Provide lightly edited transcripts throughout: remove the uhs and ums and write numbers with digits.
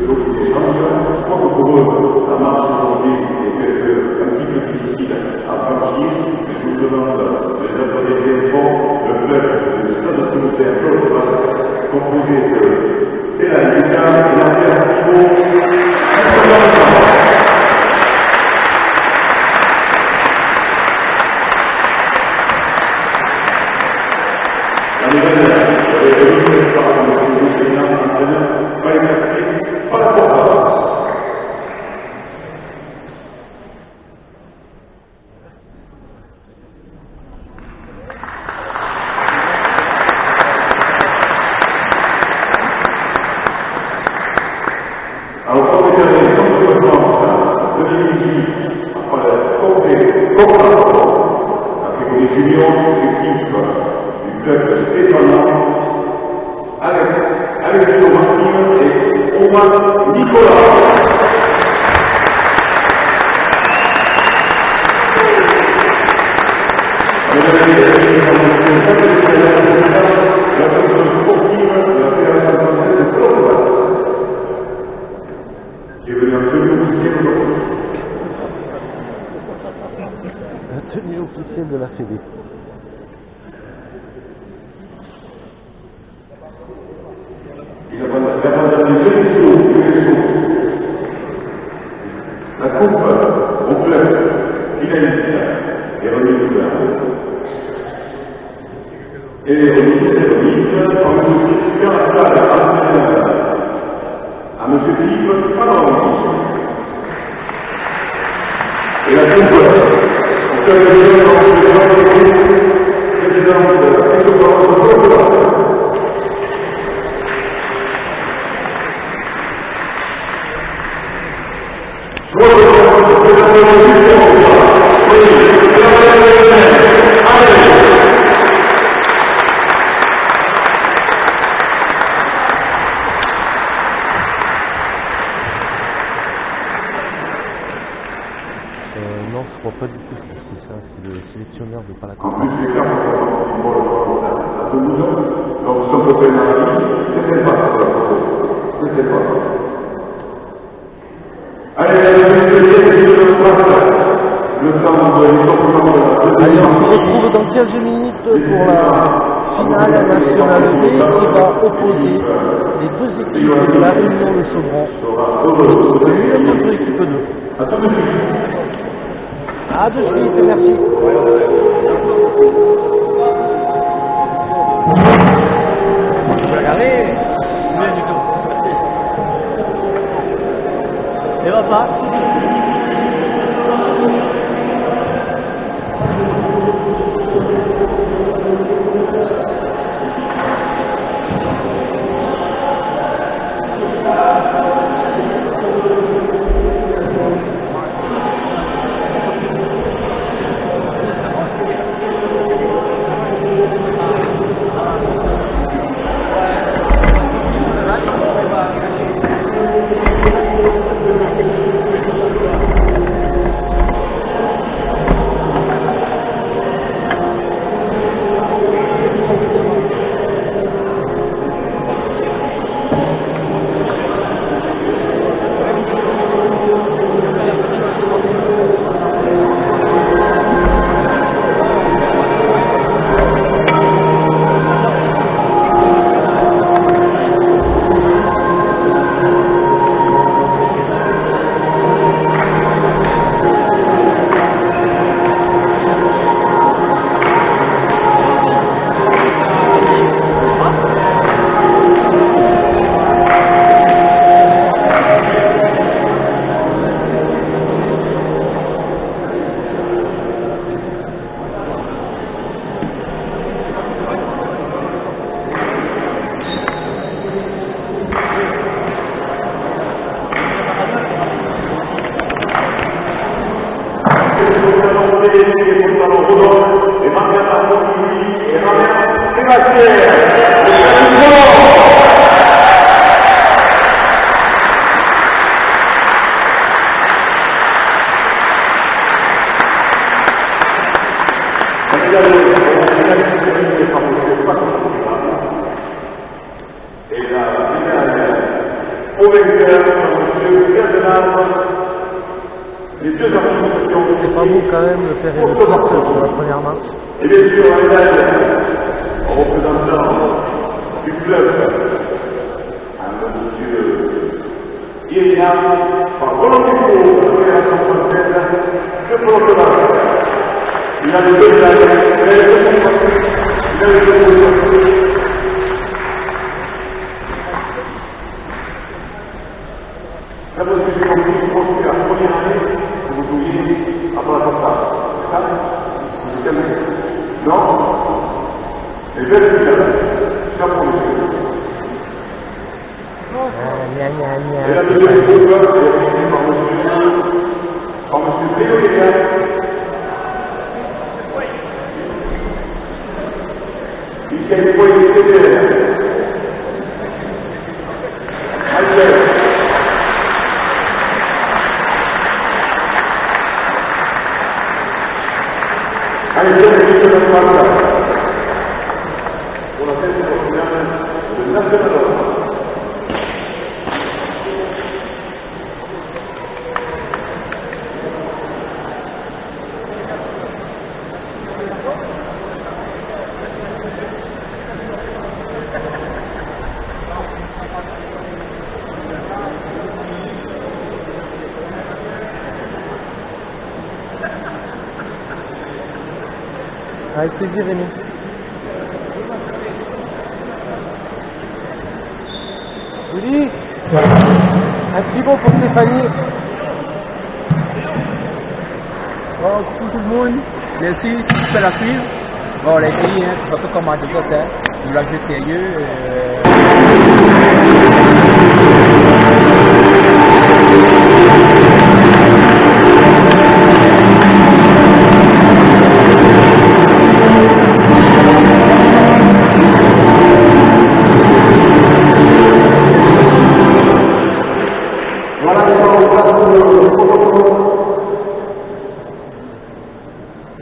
d'autres échanges. Je crois que pour eux, la marche aujourd'hui est un petit peu difficile à franchir, mais je vous demande de les appeler bien fort. Le club de Stade de Toulouse est un peu composé de Céla Lucas et l'affaire Thibault. De la Fédé. La coupe au club finaliste est remise et les remises en M. Christian à M. Philippe Fallon. Et la coupe au club président de la Fédération. Non, je crois pas du tout que c'est ça, c'est le sélectionneur de Palaco. En plus, les cartes à Toulouse, donc son copain c'était pas ça. C'était pas ça. Allez, le temps de allez, on se retrouve dans 15 minutes pour la finale nationale B qui va opposer les deux équipes de la Réunion de Sauvron. L'une contre l'équipe 2. À de suite, merci. Allez, rien du tout. Et va pas. Au les deux organisations. C'est pas beau quand même de faire une sorte sur la première marche. Et bien sûr, un médaille en représentant du club, un monsieur Irina, par volonté pour la Fédération française, je proclame. Il a les deux médailles, il a les deux médailles, il a les deux médailles. La position j'ai compris, je pense que la première année, vous jouiez après la postale. C'est ça? Vous êtes non? Et je vais le faire. C'est pour le jeu. Et la deuxième épreuve est organisée par monsieur Béoléa. Michel Poirier-Pédère. Michael. Allez, je vais vous dire pour la fête nationale de National. Avec plaisir, Rémi. Julie, un petit mot pour Stéphanie. Bon, coucou tout le monde. Merci, tu peux la suivre. Bon, les filles, hein, c'est pas tout comme à deux autres, hein. Nous la jeu sérieux.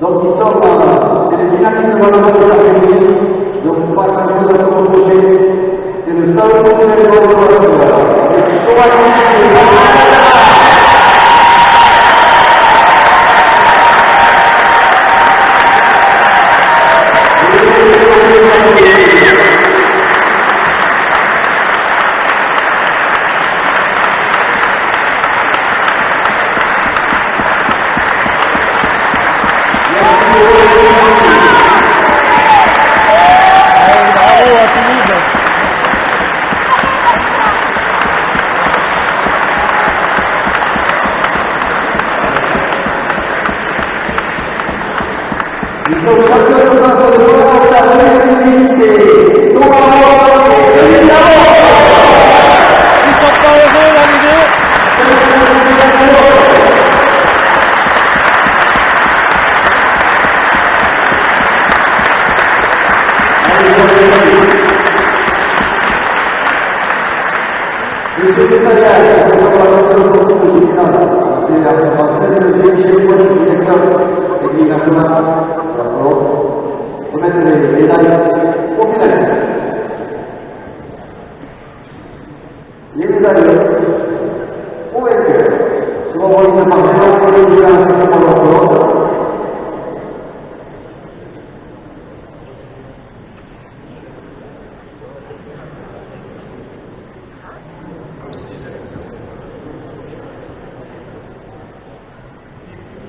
Donc ils sont c'est les finalistes de la féminine, donc pas de projet, c'est le seul projet de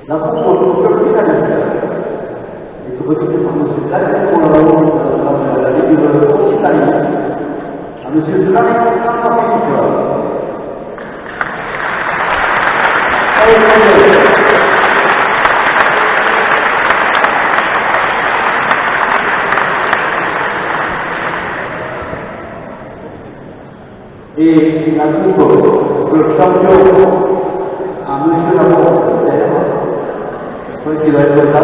La fonction du club finaliste est retenue par M. Daniel Colombo, la Ligue de Occitanie, à M. Daniel Saint-Philippe. Et la coupe, le champion à M. Laporte, qui va être là.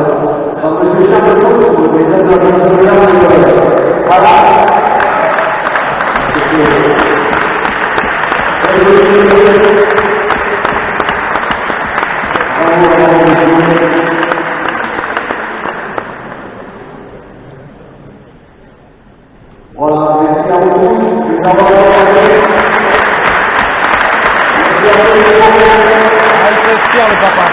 Donc, M. Chapeau, le président de l'organisation, voilà. Voilà, merci à vous tous. Ah, il peut être fier le papa.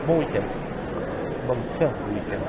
Bon week-end. Bon, fin de week-end.